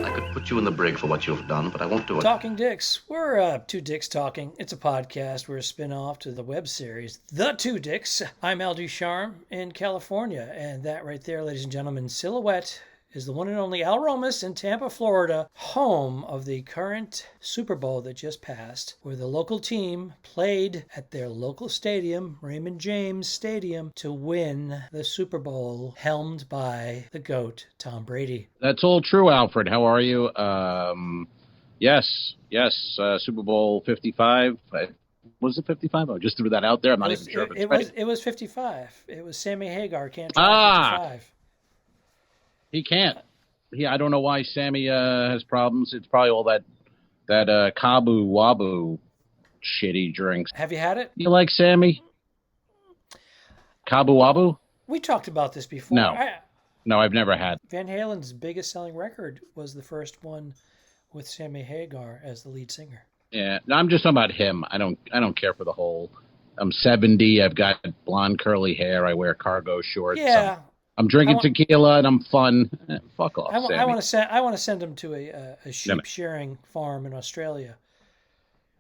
I could put you in the brig for what you've done, but I won't do it. Talking Dicks. We're Two Dicks Talking. It's a podcast. We're a spin-off to the web series, The Two Dicks. I'm Al Ducharme in California, and that right there, ladies and gentlemen, silhouette is the one and only Al Romas in Tampa, Florida, home of the current Super Bowl that just passed, where the local team played at their local stadium, Raymond James Stadium, to win the Super Bowl, helmed by the GOAT, Tom Brady. That's all true, Alfred. How are you? Yes, Super Bowl 55. Was it 55? I just threw that out there. I'm not even sure if it's right. It was 55. It was Sammy Hagar can't try 55. He can't. I don't know why Sammy has problems. It's probably all that Kabu Wabu shit he drinks. Have you had it? You like Sammy? Kabu Wabu? We talked about this before. No, I've never had. Van Halen's biggest selling record was the first one with Sammy Hagar as the lead singer. Yeah, no, I'm just talking about him. I don't care for the whole. I'm 70. I've got blonde curly hair. I wear cargo shorts. Yeah. I'm drinking tequila and I'm fun. Fuck off, Sammy. I want to send him to a sheep shearing farm in Australia.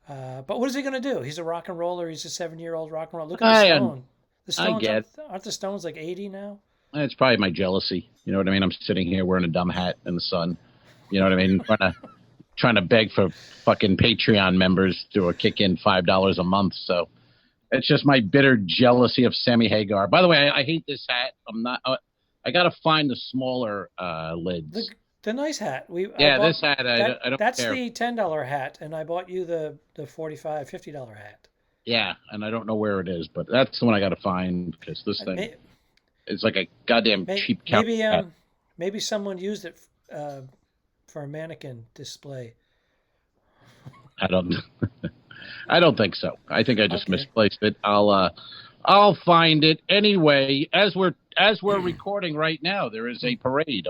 But what is he going to do? He's a rock and roller. He's a 7-year-old rock and roller. Look at the Stone. The Stones aren't the Stones like 80 now? It's probably my jealousy. You know what I mean? I'm sitting here wearing a dumb hat in the sun. You know what I mean? Trying to beg for fucking Patreon members to kick in $5 a month. So it's just my bitter jealousy of Sammy Hagar. By the way, I hate this hat. I'm not. I got to find the smaller lids. The nice hat. This hat. I don't care. That's the $10 hat, and I bought you the $45, $50 hat. Yeah, and I don't know where it is, but that's the one I got to find because this thing is like a goddamn cheap hat. Maybe someone used it for a mannequin display. I don't think so. I think I just misplaced it. I'll find it anyway. As we're recording right now, there is a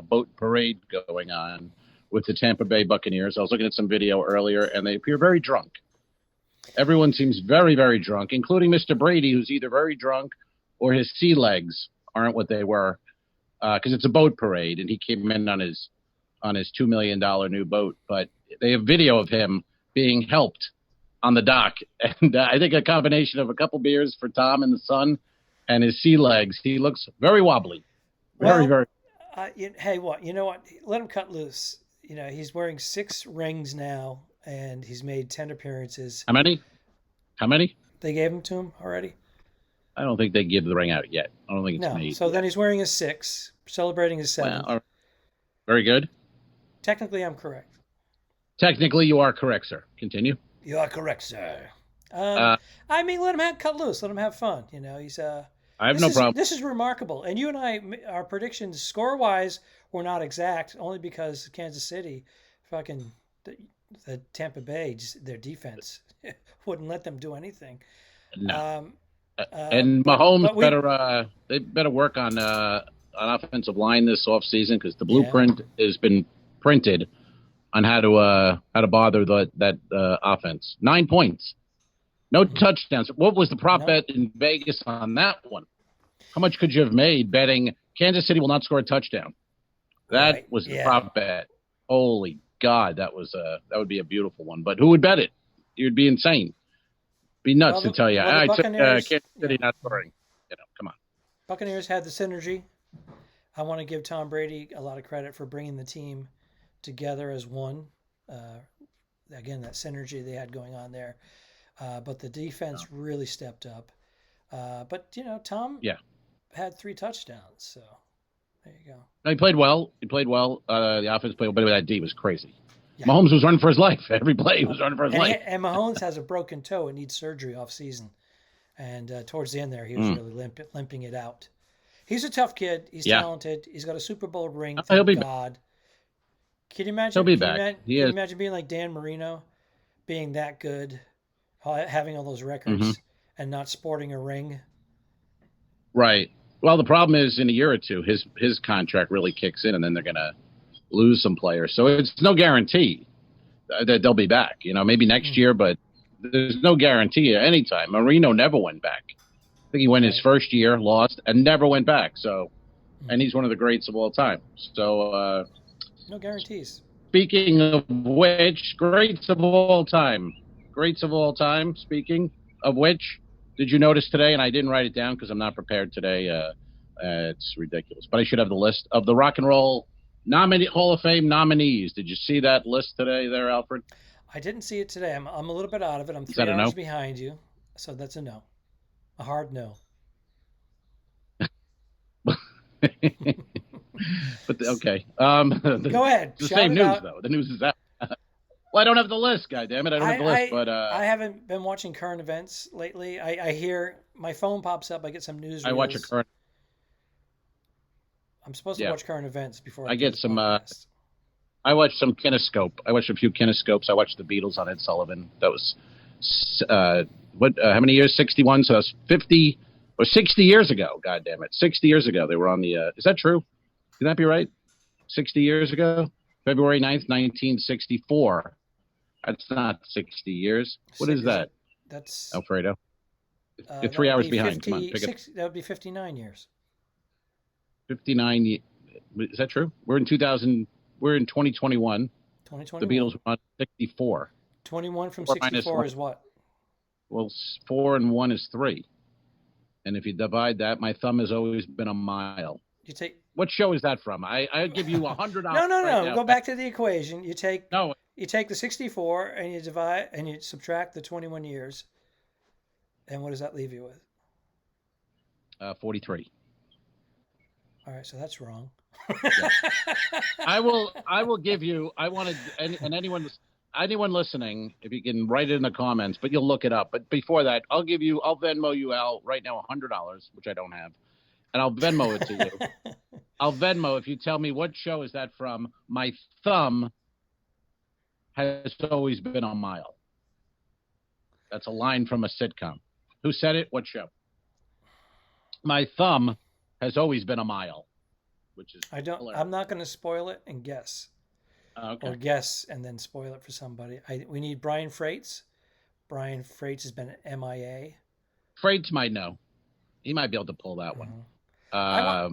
boat parade going on with the Tampa Bay Buccaneers. I was looking at some video earlier, and they appear very drunk. Everyone seems very, very drunk, including Mr. Brady, who's either very drunk or his sea legs aren't what they were, because it's a boat parade, and he came in on his $2 million new boat. But they have video of him being helped on the dock, and I think a combination of a couple beers for Tom in the sun and his sea legs, he looks very wobbly. Very. Hey, what? You know what? Let him cut loose. You know, he's wearing 6 rings now, and he's made 10 appearances. How many? They gave them to him already? I don't think they give the ring out yet. I don't think it's made. So then he's wearing his 6, celebrating his 7th. Well, very good. Technically, I'm correct. Technically, you are correct, sir. Continue. You are correct, sir. Let him cut loose. Let him have fun. You know, I have no problem. This is remarkable. And you and I, our predictions score-wise were not exact, only because Kansas City, the Tampa Bay, just their defense wouldn't let them do anything. No. And Mahomes better work on offensive line this offseason because the blueprint has been printed on how to bother that offense. 9 points, no touchdowns. What was the prop bet in Vegas on that one? How much could you have made betting Kansas City will not score a touchdown? That was the prop bet. Holy God, that would be a beautiful one. But who would bet it? You would be insane. Be nuts to tell you. I took Kansas City not scoring. Come on. Buccaneers had the synergy. I want to give Tom Brady a lot of credit for bringing the team together as one. Again, that synergy they had going on there. But the defense really stepped up. But, Tom had 3 touchdowns. So there you go. No, he played well. The offense played well, but that D was crazy. Yeah. Mahomes was running for his life. Every play he was running for his life. And Mahomes has a broken toe and needs surgery off season. And towards the end there, he was really limping it out. He's a tough kid. He's talented. He's got a Super Bowl ring. He'll be God. Can you imagine? He'll be back. Can you imagine being like Dan Marino, being that good, having all those records, and not sporting a ring? Right. Well, the problem is in a year or two, his contract really kicks in, and then they're going to lose some players. So it's no guarantee that they'll be back. Maybe next year, but there's no guarantee at any time. Marino never went back. think he went his first year, lost, and never went back. So, and he's one of the greats of all time. So, no guarantees. Speaking of which, greats of all time. Greats of all time. Speaking of which, did you notice today? And I didn't write it down because I'm not prepared today. It's ridiculous, but I should have the list of the Rock and Roll Hall of Fame nominees. Did you see that list today, there, Alfred? I didn't see it today. I'm a little bit out of it. I'm 3 hours no? behind you, so that's a no, a hard no. But okay. Go ahead. The same news though. The news is that. Well, I don't have the list, goddammit. I don't have the list, but I haven't been watching current events lately. I hear my phone pops up. I get some news. I watch a current. I'm supposed to watch current events before I get some. I watched some Kinescope. I watched a few Kinescopes. I watched the Beatles on Ed Sullivan. That was how many years? 61. So that's 50 or 60 years ago. God damn it, 60 years ago they were on the. Is that true? Can that be right? 60 years ago, February 9th, 1964. That's not 60 years. What is that? That's Alfredo. You're 3 hours behind. 50, Come on, pick it. That would be 59 years. 59. Is that true? We're in 2000. We're in 2021. 2021. The Beatles were on 64. 21 from 64 is what? Well, 4 and 1 is 3. And if you divide that, my thumb has always been a mile. You take. What show is that from? I give you $100. No. Go back to the equation. You take. No. You take the 64 and you divide and you subtract the 21 years. And what does that leave you with? 43. All right, so that's wrong. Yeah. I will give you. I wanted and anyone listening, if you can write it in the comments, but you'll look it up. But before that, I'll Venmo you, Al, right now $100, which I don't have, and I'll Venmo it to you. I'll Venmo if you tell me what show is that from. My thumb has always been a mile. That's a line from a sitcom. Who said it? What show? My thumb has always been a mile, which is hilarious. I'm not going to spoil it and guess. Okay. Or guess and then spoil it for somebody. We need Brian Freitz. Brian Freitz has been MIA. Freitz might know. He might be able to pull that one. I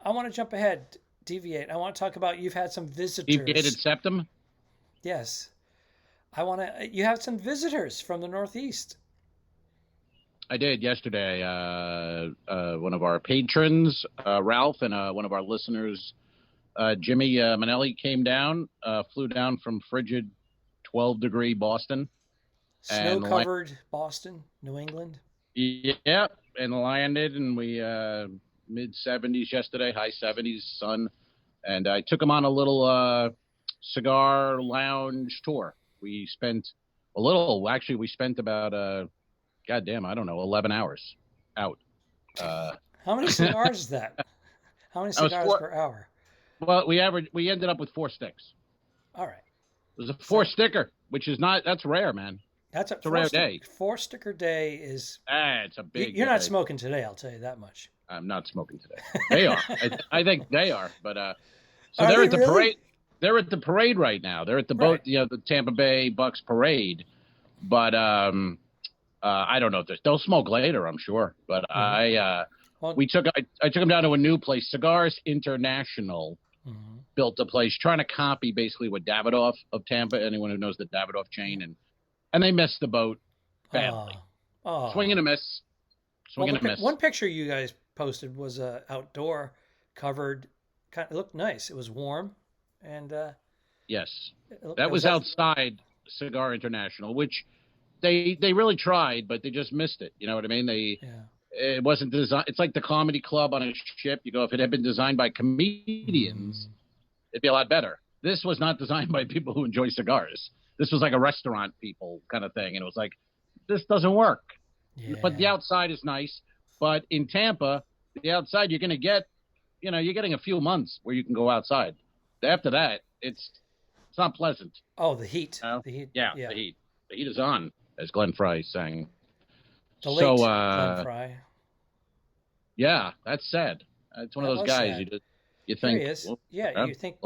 want to jump ahead, deviate. I want to talk about you've had some visitors. Deviated septum? Yes. You have some visitors from the Northeast. I did yesterday. One of our patrons, Ralph, and one of our listeners, Jimmy Manelli, came down, flew down from frigid 12-degree Boston. Snow-covered Boston, New England. Yeah, and landed, and we mid-70s yesterday, high 70s, sun. And I took him on a little cigar lounge tour. We spent we spent about... goddamn, I don't know, 11 hours out. How many cigars is that? How many cigars per hour? Well, we ended up with 4 sticks. All right. It was a 4-sticker, which is that's rare, man. That's a rare day. 4-sticker day is. It's a big. You're not smoking today, I'll tell you that much. I'm not smoking today. They are. I think they are, but so are they're at the really? Parade. They're at the parade right now. They're at the boat, the Tampa Bay Bucks parade, but I don't know if they'll smoke later, I'm sure. But I took them down to a new place, Cigars International, built a place trying to copy basically what Davidoff of Tampa. Anyone who knows the Davidoff chain, and they missed the boat badly. Swing and a miss. Swing and a miss. One picture you guys posted was outdoor, covered. It looked nice. It was warm, and yes, that was outside Cigar International, which. They really tried, but they just missed it. You know what I mean? It wasn't designed. It's like the comedy club on a ship. You go, if it had been designed by comedians, it'd be a lot better. This was not designed by people who enjoy cigars. This was like a restaurant people kind of thing. And it was like, this doesn't work. Yeah. But the outside is nice. But in Tampa, the outside, you're going to get, you're getting a few months where you can go outside. After that, it's not pleasant. Oh, the heat. The heat. Yeah, the heat. The heat is on. As Glenn Fry sang. The late Glenn Fry. Yeah, that's sad. It's one of those guys you think. There he is. Well, you think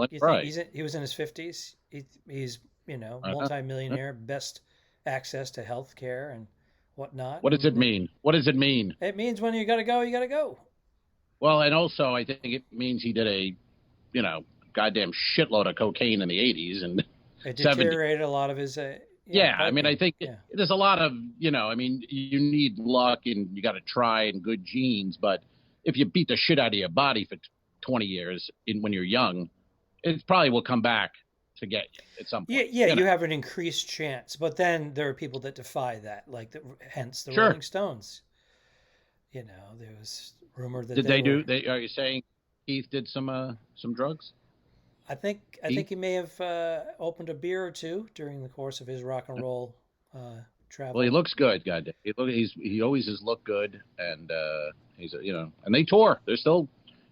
he was in his 50s. He's multi-millionaire, best access to health care, and whatnot. What does it mean? What does it mean? It means when you got to go, you got to go. Well, and also I think it means he did a, goddamn shitload of cocaine in the 80s and It 70s. deteriorated a lot of his. I mean, I think there's a lot of, I mean, you need luck and you got to try and good genes. But if you beat the shit out of your body for 20 years when you're young, it probably will come back to get you at some point. You have an increased chance. But then there are people that defy that, hence the Rolling Stones. There was rumor that Are you saying Keith did some drugs? I think he may have opened a beer or two during the course of his rock and roll travel. Well, he looks good, goddamn. He always has looked good, and he's and they tour. They're still.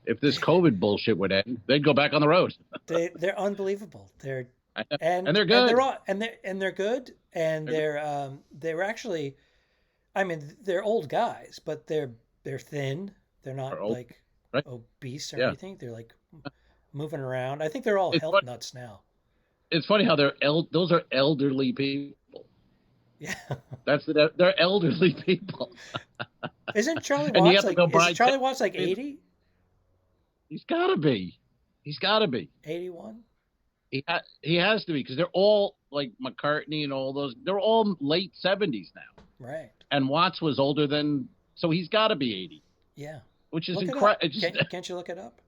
If this COVID bullshit would end, they'd go back on the road. They're unbelievable. They're good. And they're good. And they're actually, I mean, they're old guys, but they're thin. They're not obese or anything. They're like moving around. I think they're all health nuts now. It's funny how those are elderly people. Yeah, they're elderly people. Isn't Charlie Watts Charlie Watts like 80? He's got to be. 81. He has to be because they're all like McCartney and all those. They're all late 70s now. Right. And Watts was older so he's got to be 80. Yeah. Which is incredible. Can't you look it up?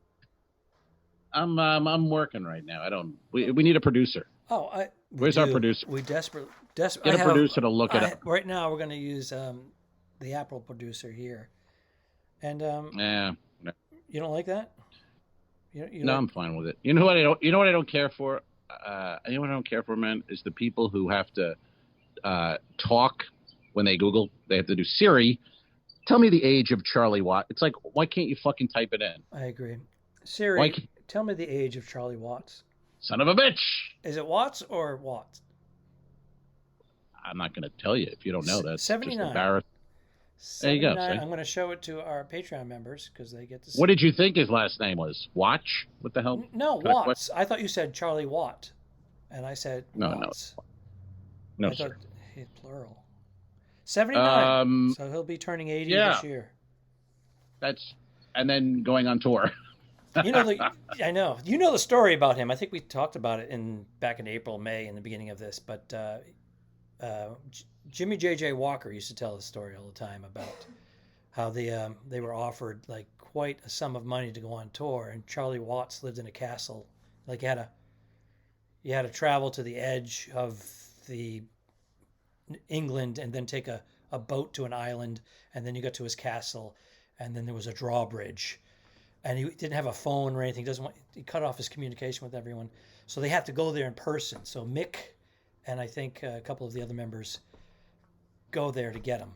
I'm working right now. I don't. We need a producer. Where's our producer? We desperately get a producer to look it up. Right now, we're going to use the Apple producer here, and you don't like that? No, I'm fine with it. You know what I don't. You know what I don't care for. You know what I don't care for, man, is the people who have to talk when they Google. They have to do Siri. Tell me the age of Charlie Watt. It's like, why can't you fucking type it in? I agree. Siri, tell me the age of Charlie Watts. Son of a bitch. Is it Watts or Watts? I'm not going to tell you if you don't know. That's 79. Just embarrassing. There you go. See? I'm going to show it to our Patreon members because they get to see. What did you think his last name was? Watch? What the hell? No, Watts. I thought you said Charlie Watt. And I said Watts. No, I sir. thought plural. 79. So he'll be turning 80 this year. And then going on tour. I know. You know the story about him. I think we talked about it back in April, May, in the beginning of this. But Jimmy J.J. Walker used to tell the story all the time about how they were offered like quite a sum of money to go on tour, and Charlie Watts lived in a castle. Like you had to travel to the edge of the England and then take a boat to an island, and then you got to his castle, and then there was a drawbridge. And he didn't have a phone or anything. He cut off his communication with everyone. So they have to go there in person. So Mick and I think a couple of the other members go there to get him.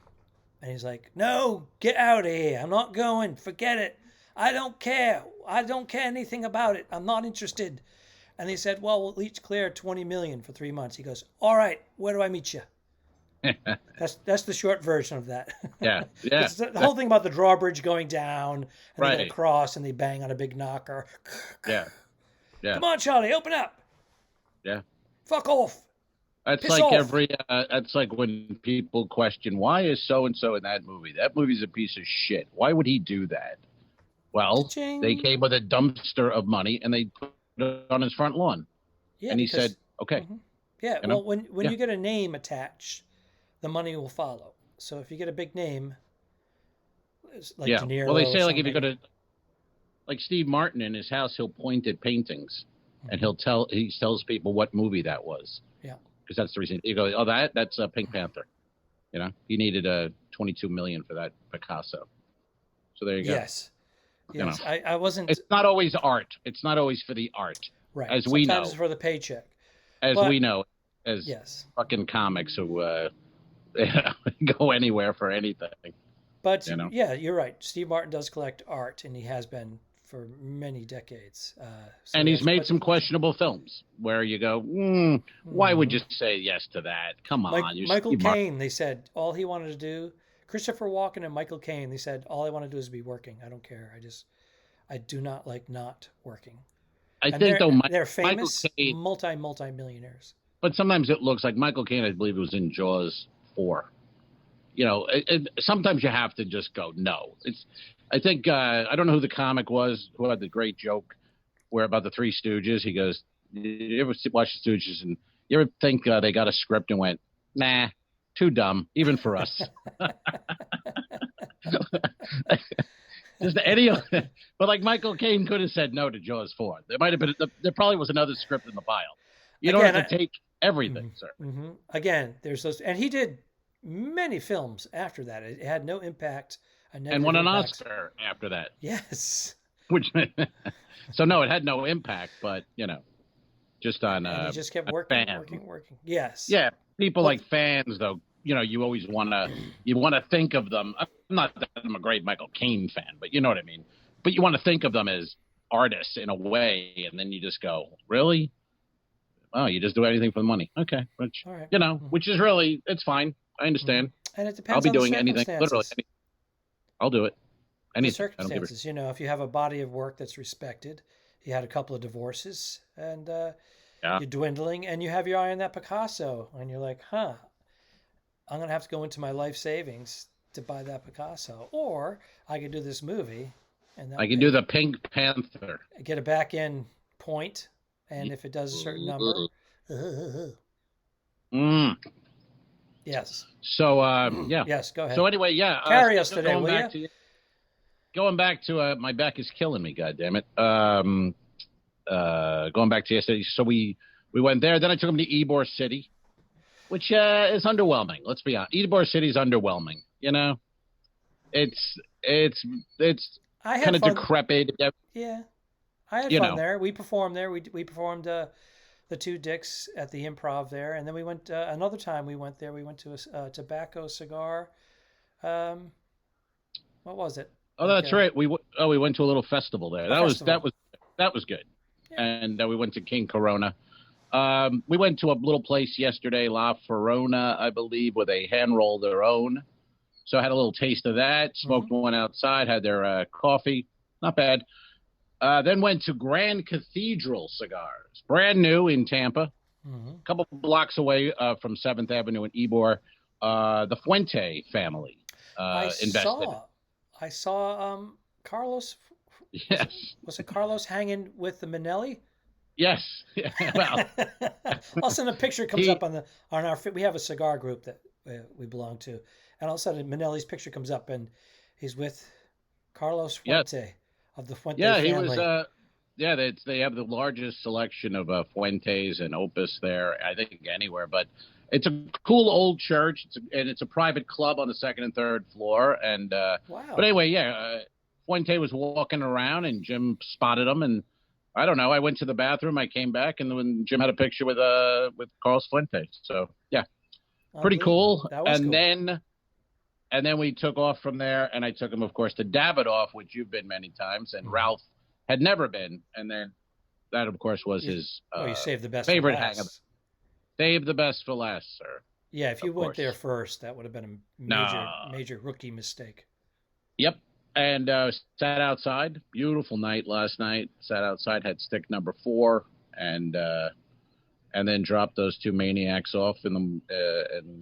And he's like, no, get out of here. I'm not going. Forget it. I don't care. I don't care anything about it. I'm not interested. And they said, well, we'll each clear $20 million for 3 months. He goes, all right, where do I meet you? That's the short version of that. Yeah. It's the whole thing about the drawbridge going down, and right. They get across, and they bang on a big knocker. Yeah. Come on, Charlie, open up. Yeah. Fuck off. That's Piss like off. that's like when people question, why is so-and-so in that movie? That movie's a piece of shit. Why would he do that? Well, Cha-ching. They came with a dumpster of money, and they put it on his front lawn. Yeah, and he said, okay. Mm-hmm. Yeah, well, when you get a name attached, the money will follow. So if you get a big name, like De Niro. Well, they say like if you go to, like Steve Martin in his house, he'll point at paintings, and he tells people what movie that was. Yeah. Because that's the reason. You go, that's Pink Panther. He needed $22 million for that Picasso. So there you go. Yes. I wasn't. It's not always art. It's not always for the art. Right. As we know. Sometimes it's for the paycheck. We know. As fucking comics who go anywhere for anything. But yeah, you're right. Steve Martin does collect art, and he has been for many decades. And he's made some questionable films where you go, why would you say yes to that? Come on. Michael Caine, they said all he wanted to do. Christopher Walken and Michael Caine, they said all I want to do is be working. I don't care. I do not like not working. I think they're famous, multi-millionaires. But sometimes it looks like Michael Caine, I believe, was in Jaws 4. sometimes you have to just go, no. I think, I don't know who the comic was who had the great joke where about the Three Stooges. He goes, you ever watch the Stooges and you ever think they got a script and went, nah, too dumb, even for us. Just any, but like Michael Caine could have said no to Jaws 4. There might have been, there probably was another script in the file. You don't have to take everything, sir. Mm-hmm. Again, there's those, and he did many films after that. It had no impact. And won an Oscar after that. Yes. Which, so no, it had no impact, but just on. And he just kept working. Yes. Yeah, people like fans though. You always want to think of them. I'm not that I'm a great Michael Caine fan, but you know what I mean. But you want to think of them as artists in a way, and then you just go, really? Oh, you just do anything for the money. Okay. Which, which is really, it's fine. I understand. And it depends I'll be on doing the anything, literally. I'll do it. Anything. The circumstances, if you have a body of work that's respected, you had a couple of divorces, and you're dwindling, and you have your eye on that Picasso, and you're like, I'm going to have to go into my life savings to buy that Picasso. Or I could do this movie. And I can do the Pink Panther. Get a back end point. And if it does a certain number. Yes. So, Yes, go ahead. So anyway, carry us today, will you? Going back to my back is killing me, goddammit. Going back to yesterday. So we went there. Then I took him to Ybor City, which is underwhelming. Let's be honest. Ybor City is underwhelming. It's kind of decrepit. Yeah, I had fun there. We performed there. We performed the Two Dicks at the Improv there, and then we went another time. We went there. We went to a tobacco cigar. What was it? Oh, that's right. We went to a little festival there. That was good. Yeah. And we went to King Corona. We went to a little place yesterday, La Ferrona, I believe, where they hand roll their own. So I had a little taste of that. Smoked one outside. Had their coffee. Not bad. Then went to Grand Cathedral Cigars, brand new in Tampa, a couple blocks away from 7th Avenue in Ybor. The Fuente family invested. I saw Carlos. Yes. Was it Carlos hanging with the Minelli? Yes. Well, all of a sudden a picture comes up on our. We have a cigar group that we belong to, and all of a sudden Minelli's picture comes up, and he's with Carlos Fuente of the Fuente family. He was. They have the largest selection of Fuentes and Opus there, I think, anywhere. But it's a cool old church, and it's a private club on the 2nd and 3rd floor. And wow. But anyway, Fuente was walking around, and Jim spotted him, and I don't know. I went to the bathroom. I came back, and then Jim had a picture with Carlos Fuente. So yeah, pretty cool. That was cool. And then we took off from there, and I took him, of course, to Davidoff, which you've been many times, and Ralph had never been. And then that, of course, was his you saved the best favorite for last. hang-up. Save the best for last, sir. Yeah, if you went there first, that would have been a major rookie mistake. Yep. And sat outside. Beautiful night last night. Sat outside, had stick number 4, and then dropped those two maniacs off and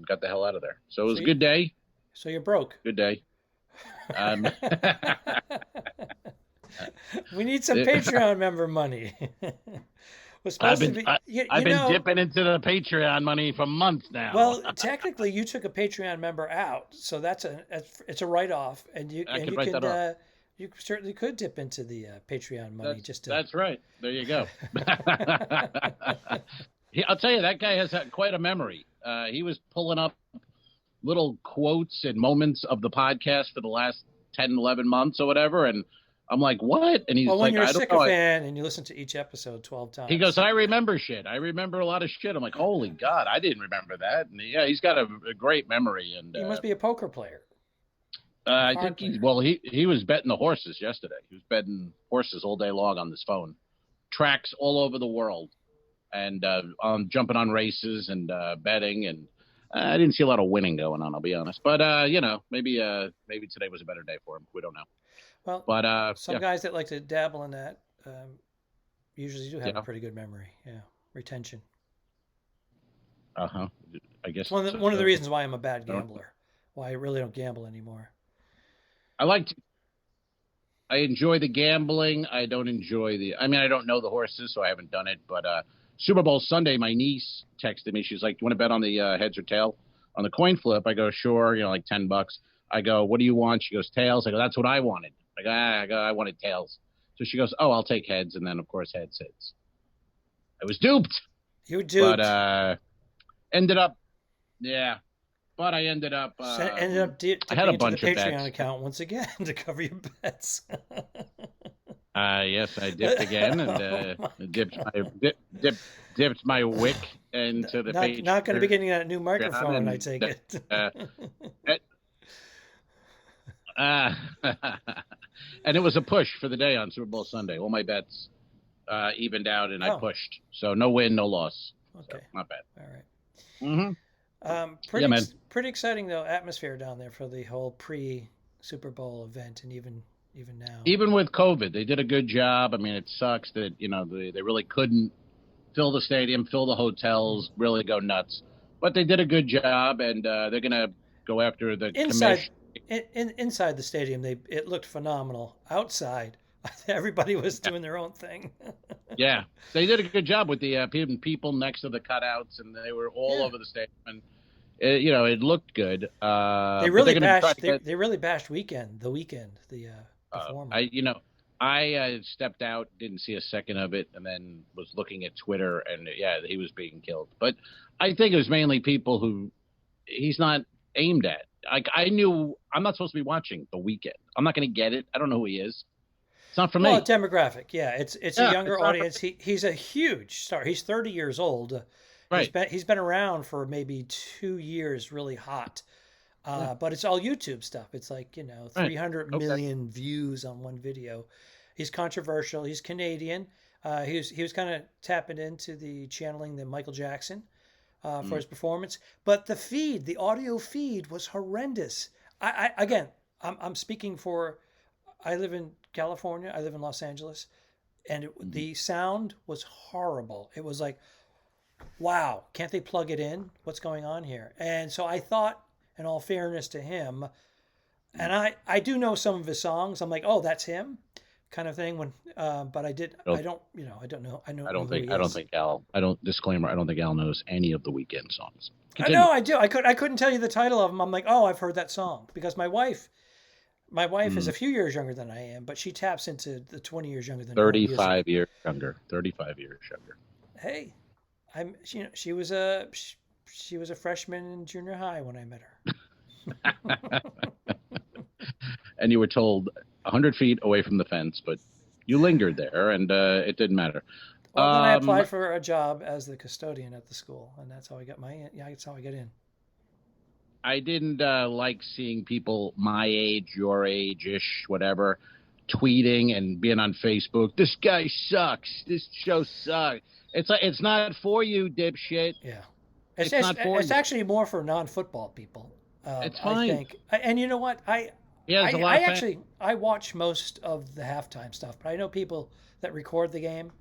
got the hell out of there. So it was a good day. So you're broke. Good day. We need some Patreon member money. I've been dipping into the Patreon money for months now. Well, technically, you took a Patreon member out, so it's a write-off, and you certainly could dip into the Patreon money. That's right. There you go. I'll tell you, that guy has quite a memory. He was pulling up little quotes and moments of the podcast for the last 10, 11 months or whatever, and I'm like, what? And he's when like, you're a sycophant and you listen to each episode 12 times. He goes, I remember shit. I remember a lot of shit. I'm like, holy God, I didn't remember that. And he's got a great memory. And he must be a poker player. I think he was betting the horses yesterday. He was betting horses all day long on this phone. Tracks all over the world. And jumping on races and betting. And I didn't see a lot of winning going on, I'll be honest. But, maybe today was a better day for him. We don't know. Well, but some guys that like to dabble in that usually do have a pretty good memory. Yeah, retention. I guess one of the reasons why I'm a bad gambler. why I really don't gamble anymore. I like to, I enjoy the gambling. I don't enjoy I mean, I don't know the horses, so I haven't done it. But Super Bowl Sunday, my niece texted me. She's like, "You want to bet on the heads or tail on the coin flip?" I go, "Sure." Like $10. I go, "What do you want?" She goes, "Tails." I go, "That's what I wanted." I wanted tails. So she goes, "Oh, I'll take heads," and then of course heads hits. I was duped. You were duped. But ended up, yeah. But I ended up. Ended up I had a bunch the of Patreon bets. account once again to cover your bets. Yes, I dipped again and dipped my wick into the page. Not going to be getting a new microphone, I take it. And it was a push for the day on Super Bowl Sunday. All my bets evened out, and I pushed. So no win, no loss. Okay, so not bad. All right. Mm-hmm. Pretty exciting though atmosphere down there for the whole pre-Super Bowl event, and even now. Even with COVID, they did a good job. I mean, it sucks that they really couldn't fill the stadium, fill the hotels, really go nuts. But they did a good job, and they're gonna go after the inside. Inside the stadium, it looked phenomenal. Outside, everybody was doing their own thing. Yeah, they did a good job with the people next to the cutouts, and they were all over the stadium, and it looked good. They really bashed. They really bashed the Weeknd, the performer. I stepped out, didn't see a second of it, and then was looking at Twitter, and he was being killed. But I think it was mainly people who he's not aimed at. Like, I knew I'm not supposed to be watching The Weeknd. I'm not going to get it. I don't know who he is. It's not for me. Well, demographic, yeah. It's a younger audience. He's a huge star. He's 30 years old. Right. He's been around for maybe 2 years, really hot. But it's all YouTube stuff. It's like 300 million views on one video. He's controversial. He's Canadian. He was kind of tapping into the channeling the Michael Jackson. For his performance, but the audio feed was horrendous. I'm speaking for, I live in California, I live in Los Angeles, and the sound was horrible. It was like, wow, can't they plug it in? What's going on here? And so I thought, in all fairness to him, and I do know some of his songs. I'm like, oh, that's him, kind of thing. But I don't know. I don't think Al knows any of the Weeknd songs. Continue. I know I do. I couldn't tell you the title of them. I'm like, oh, I've heard that song because my wife is a few years younger than I am, but she taps into the 20 years younger than 35 years younger. 35 years younger. Hey, she was a freshman in junior high when I met her. And you were told 100 feet away from the fence, but you lingered there, and it didn't matter. Well, then I applied for a job as the custodian at the school, and that's how I got that's how I got in. I didn't like seeing people my age, your age-ish, whatever, tweeting and being on Facebook. This guy sucks. This show sucks. It's like, it's not for you, dipshit. Yeah, it's not for you. It's actually more for non-football people. It's fine. I think. And you know what? I watch most of the halftime stuff, but I know people that record the game.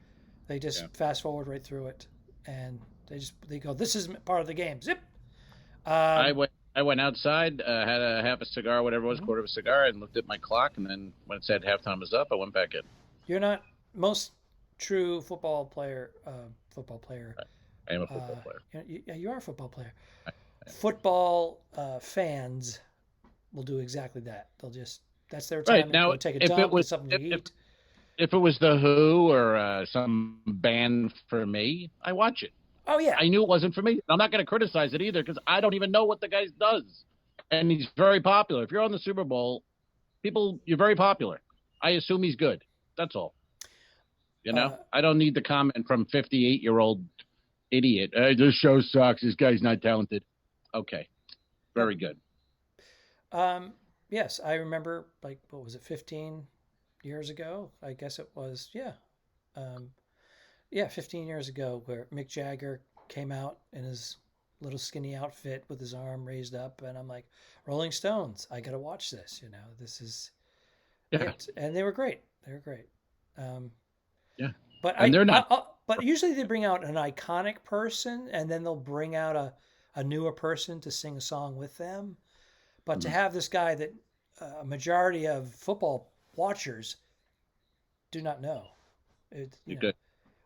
They just fast forward right through it, and they go, "This is part of the game." Zip. I went outside, had a half a cigar, whatever it was, quarter of a cigar, and looked at my clock. And then when it said halftime was up, I went back in. You're not most true football player. I am a football player. You are a football player. Football fans will do exactly that. That's their time. Right now, take a dump, get something to eat. If it was The Who or some band for me, I watch it. Oh, yeah. I knew it wasn't for me. I'm not going to criticize it either because I don't even know what the guy does. And he's very popular. If you're on the Super Bowl, you're very popular. I assume he's good. That's all. I don't need the comment from 58-year-old idiot. Hey, this show sucks. This guy's not talented. Okay. Very good. Yes, I remember, like, what was it, 15 years ago? I guess it was, 15 years ago, where Mick Jagger came out in his little skinny outfit with his arm raised up, and I'm like, Rolling Stones, I got to watch this, this is it. And they were great. But they're not. But usually they bring out an iconic person, and then they'll bring out a newer person to sing a song with them. But to have this guy that a majority of football watchers do not know. You good.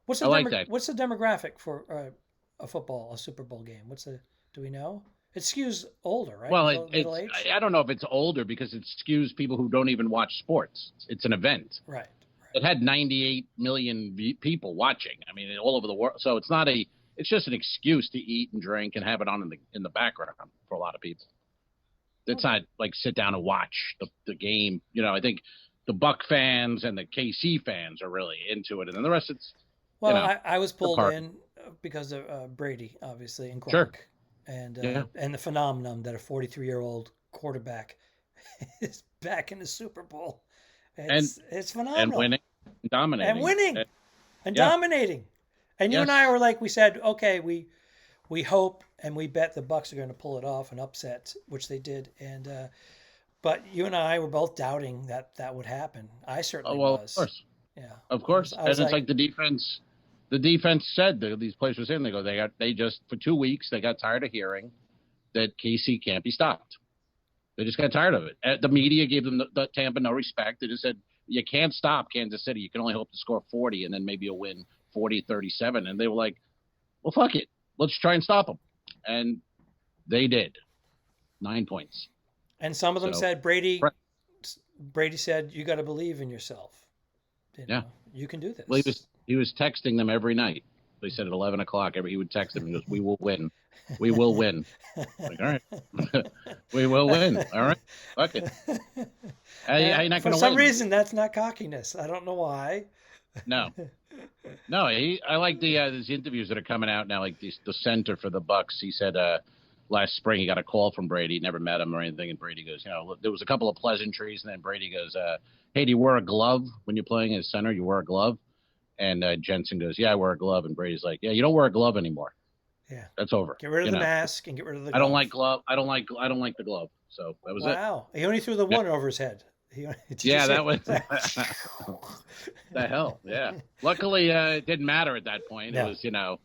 What's the demographic for a Super Bowl game? Do we know? It skews older, right? Well, Middle age? I don't know if it's older because it skews people who don't even watch sports. It's an event. Right. It had 98 million people watching. I mean, all over the world. So it's just an excuse to eat and drink and have it on in the background for a lot of people. It's not like sit down and watch the game. I think the Buck fans and the KC fans are really into it, and then the rest it's. Well, I was pulled in because of Brady, obviously, and Gronk, sure. And the phenomenon that a 43-year-old quarterback is back in the Super Bowl. It's phenomenal. And winning, dominating. And dominating. And you and I were like, we said, okay, we hope and we bet the Bucks are going to pull it off and upset, which they did. And but you and I were both doubting that would happen. I certainly was. Of course. Yeah. Of course. And it's like the defense. The defense said these players were saying they just for 2 weeks they got tired of hearing that KC can't be stopped. They just got tired of it. The media gave them the Tampa no respect. They just said you can't stop Kansas City. You can only hope to score 40 and then maybe you'll win 40-37. And they were like, well, fuck it. Let's try and stop them. And they did. 9 points. And some of them said Brady said you got to believe in yourself. You can do this. Well, he was texting them every night. They said at 11 o'clock, he would text them and goes, we will win. We will win. Like, all right. We will win. All right. Fuck it. How you not going to win? For some reason, that's not cockiness. I don't know why. No. I like these interviews that are coming out now, like the center for the Bucks. He said last spring he got a call from Brady, never met him or anything, and Brady goes, there was a couple of pleasantries, and then Brady goes, hey, do you wear a glove when you're playing as center? You wear a glove? And Jensen goes, yeah, I wear a glove. And Brady's like, yeah, you don't wear a glove anymore. Yeah, that's over. Get rid of the mask and get rid of the glove. I don't like glove. I don't like the glove. So that was it. Wow, he only threw the one over his head. That was the hell. Yeah. Luckily, it didn't matter at that point. No. It was,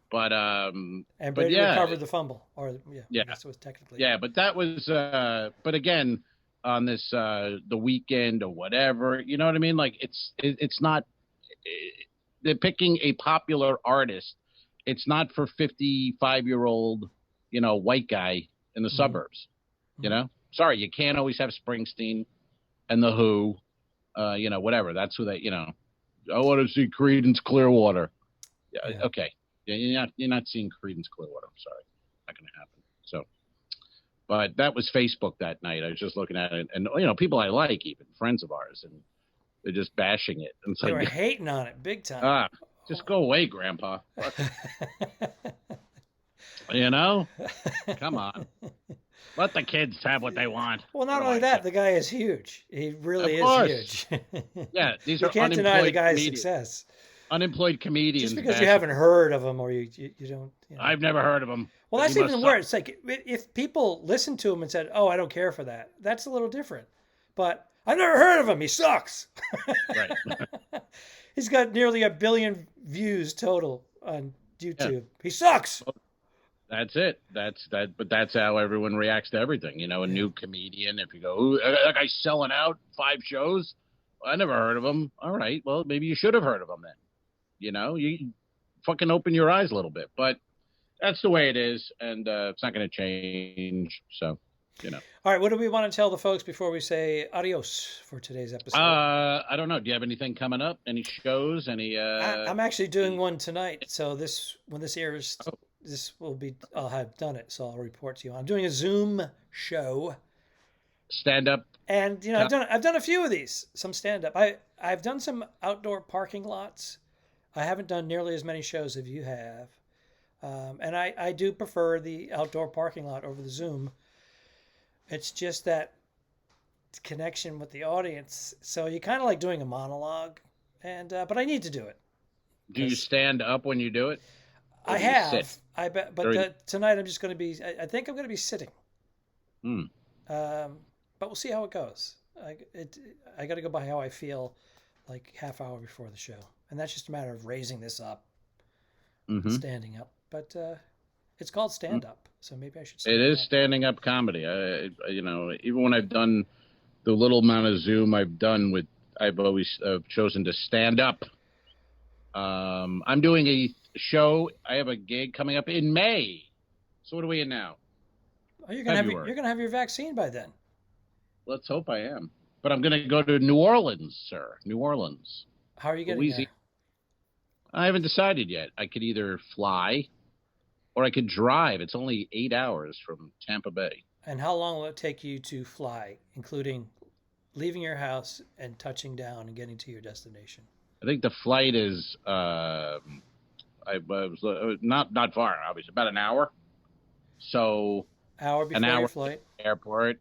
but and Brady recovered the fumble, or I guess it was technically. Yeah, but that was. But again, on this the weekend or whatever, you know what I mean? Like it's not. They're picking a popular artist. It's not for 55-year-old, white guy in the suburbs. Sorry, you can't always have Springsteen and the Who, whatever. That's who they, I want to see Creedence Clearwater. Yeah. Okay. Yeah, you're not seeing Creedence Clearwater. I'm sorry, not going to happen. So, but that was Facebook that night. I was just looking at it, and people I like, even friends of ours, and they're just bashing it. And they were hating on it big time. Just go away, Grandpa. Come on. Let the kids have what they want. Well, not only that, the guy is huge. He really is huge. Yeah, these are you can't deny the guy's success. Unemployed comedians. Just because you haven't heard of him or you don't. I've never heard of him. Well, that's even worse. It's like if people listened to him and said, "Oh, I don't care for that," that's a little different. But I've never heard of him. He sucks. Right. He's got nearly 1 billion views total on YouTube. Yeah. He sucks. That's it. But that's how everyone reacts to everything. A new comedian. If you go, ooh, that guy's selling out 5 shows. I never heard of him. All right. Well, maybe you should have heard of him then. You fucking open your eyes a little bit. But that's the way it is, and it's not going to change. So. All right, what do we want to tell the folks before we say adios for today's episode? I don't know. Do you have anything coming up? Any shows? Any? I'm actually doing one tonight. So when this airs, this will be. I'll have done it. So I'll report to you. I'm doing a Zoom show. Stand up. And I've done a few of these. Some stand up. I've done some outdoor parking lots. I haven't done nearly as many shows as you have, and I do prefer the outdoor parking lot over the Zoom. It's just that connection with the audience. So you kind of like doing a monologue, but I need to do it. Do you stand up when you do it? I have. Sit? I bet. But tonight I'm just going to be. I think I'm going to be sitting. But we'll see how it goes. I got to go by how I feel, like half hour before the show, and that's just a matter of raising this up, standing up. But It's called stand-up, so maybe I should. It is standing up comedy. Even when I've done the little amount of Zoom I've done with, I've always chosen to stand up. I'm doing a show. I have a gig coming up in May. So what are we in now? Oh, you're gonna have your vaccine by then. Let's hope I am. But I'm gonna go to New Orleans, sir. New Orleans. How are you getting there? I haven't decided yet. I could either fly or I could drive. It's only 8 hours from Tampa Bay. And how long will it take you to fly, including leaving your house and touching down and getting to your destination? I think the flight is I was not far, obviously, about an hour. So hour before your flight, airport,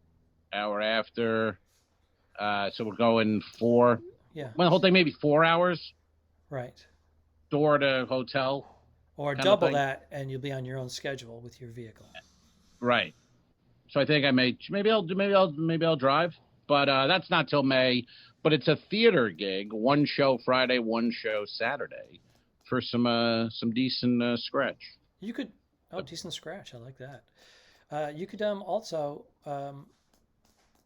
hour after. So we're going 4. Yeah. Well, the whole thing maybe 4 hours. Right. Door to hotel. Or double that, and you'll be on your own schedule with your vehicle. Right. So I think maybe I'll drive, but that's not till May. But it's a theater gig, 1 show Friday, 1 show Saturday, for some decent scratch. You could decent scratch. I like that. You could also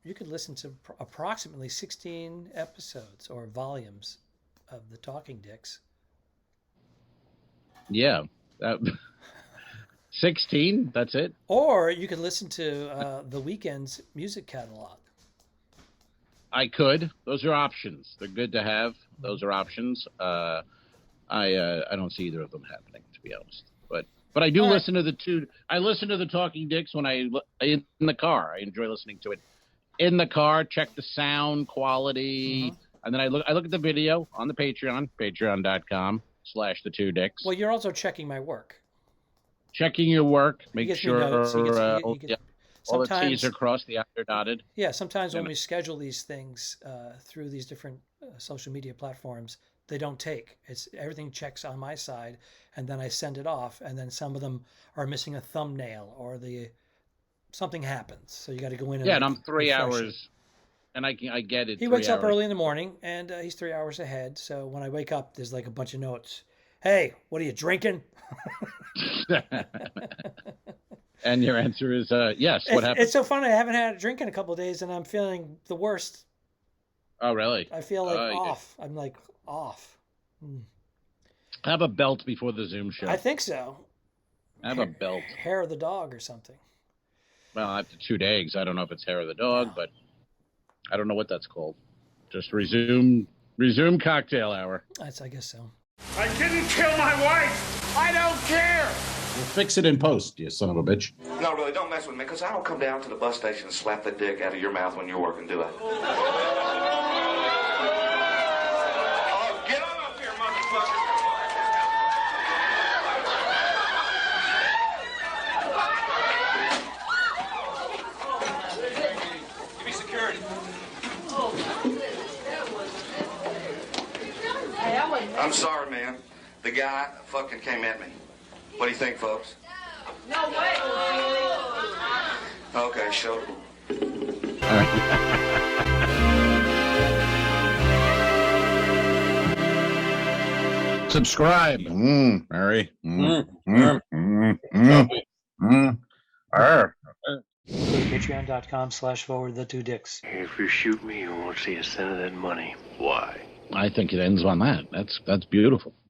you could listen to approximately 16 episodes or volumes of the Talking Dicks. Yeah, 16. That's it. Or you could listen to the Weeknd's music catalog. I could. Those are options. They're good to have. Those are options. I don't see either of them happening, to be honest. But I do listen to the two. I listen to the Talking Dicks when in the car. I enjoy listening to it in the car. Check the sound quality, and then I look at the video on the Patreon, patreon.com/the2dicks. Well, you're also checking my work. Checking your work. Make sure all the T's are crossed, the I's are dotted. Yeah, sometimes when we schedule these things through these different social media platforms, they don't take. Everything checks on my side, and then I send it off, and then some of them are missing a thumbnail or something happens, so you got to go in. And I'm 3 hours, and I get it. He wakes up early in the morning, and he's 3 hours ahead. So when I wake up, there's like a bunch of notes. Hey, what are you drinking? And your answer is yes. What happened? It's so funny. I haven't had a drink in a couple of days, and I'm feeling the worst. Oh, really? I feel like off. I'm like off. Have a belt before the Zoom show. I think so. Have a belt. Hair of the dog or something. Well, I have to shoot eggs. I don't know if it's hair of the dog, but I don't know what that's called. Just resume cocktail hour. I guess so. I didn't kill my wife. I don't care. We'll fix it in post, you son of a bitch. No, really, don't mess with me, because I don't come down to the bus station and slap the dick out of your mouth when you're working, do I? Oh, get on up here, motherfucker. Give me security. I'm sorry, man. The guy fucking came at me. What do you think, folks? No way. Okay, show it. All right. Subscribe. Mary. Patreon.com/forward-the-2dicks. If you shoot me, you won't see a cent of that money. Why? I think it ends on that. That's beautiful.